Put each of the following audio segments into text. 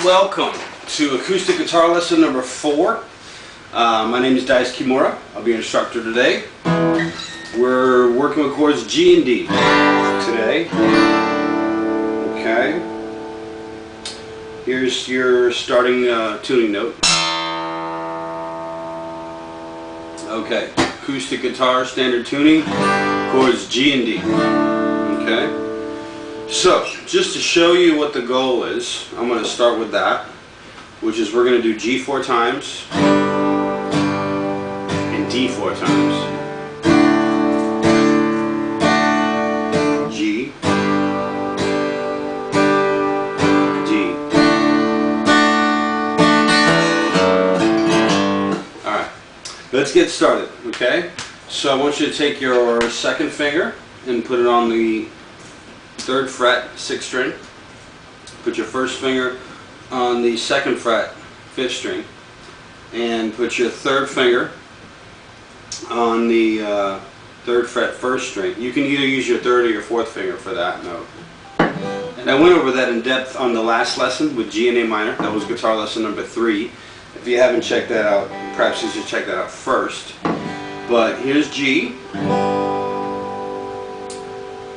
Welcome to Acoustic Guitar Lesson number 4. My name is Dyce Kimura. I'll be your instructor today. We're working with chords G and D today. Okay. Here's your starting tuning note. Okay. Acoustic guitar, standard tuning, chords G and D. Okay. So, just to show you what the goal is, I'm going to start with that, which is we're going to do G 4 times and D 4 times. G, D. Alright, let's get started, okay? So I want you to take your second finger and put it on the 3rd fret, 6th string. Put your first finger on the 2nd fret, 5th string, and put your 3rd finger on the 3rd fret, 1st string. You can either use your 3rd or your 4th finger for that note. And I went over that in depth on the last lesson with G and A minor. That was guitar lesson number 3. If you haven't checked that out, perhaps you should check that out first. But here's G.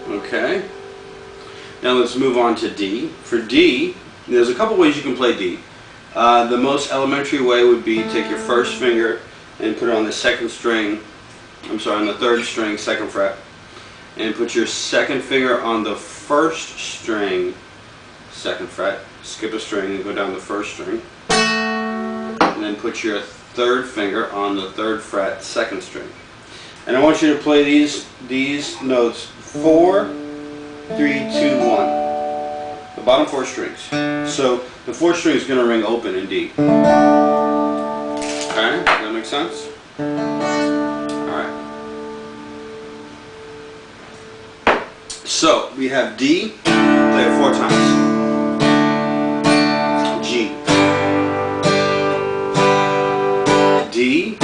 Okay. Now let's move on to D. For D, there's a couple ways you can play D. The most elementary way would be take your first finger and put it on the 2nd string, on the 3rd string, 2nd fret, and put your 2nd finger on the 1st string, 2nd fret, skip a string and go down the 1st string, and then put your 3rd finger on the 3rd fret, 2nd string. And I want you to play these notes 4, 3, 2, 1. The bottom 4 strings. So the 4th string is going to ring open in D. Okay, does that make sense? Alright. So we have D, play it 4 times. G. D.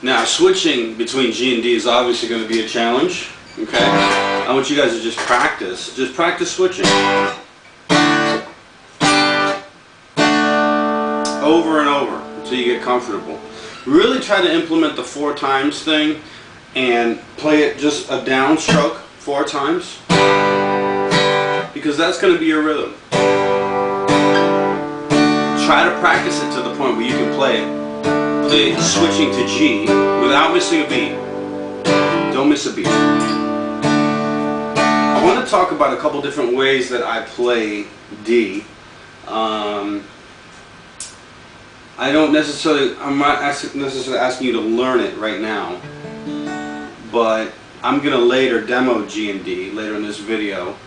Now, switching between G and D is obviously going to be a challenge, okay? I want you guys to just practice switching. Over and over until you get comfortable. Really try to implement the 4 times thing and play it just a downstroke 4 times, because that's going to be your rhythm. Try to practice it to the point where you can play it. Switching to G without missing a beat. Don't miss a beat. I want to talk about a couple different ways that I play D. I'm not necessarily asking you to learn it right now, but I'm going to later demo G and D later in this video.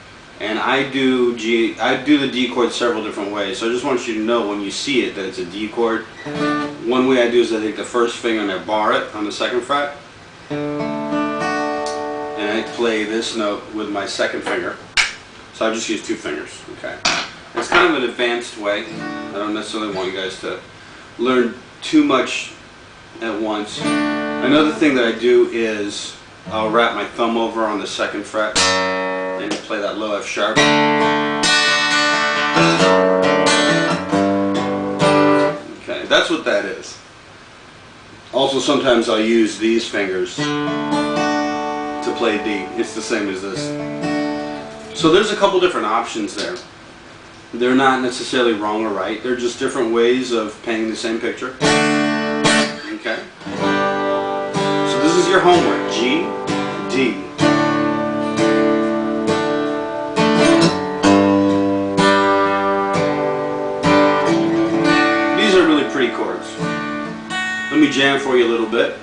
And I do the D chord several different ways. So I just want you to know when you see it that it's a D chord. One way I do is I take the first finger and I bar it on the 2nd fret, and I play this note with my 2nd finger. So I just use 2 fingers. Okay, it's kind of an advanced way. I don't necessarily want you guys to learn too much at once. Another thing that I do is I'll wrap my thumb over on the 2nd fret and play that low F sharp. Okay, that's what that is. Also, sometimes I'll use these fingers to play D. It's the same as this. So there's a couple different options there. They're not necessarily wrong or right. They're just different ways of painting the same picture. Okay? So this is your homework. G, D. These are really pretty chords. Let me jam for you a little bit.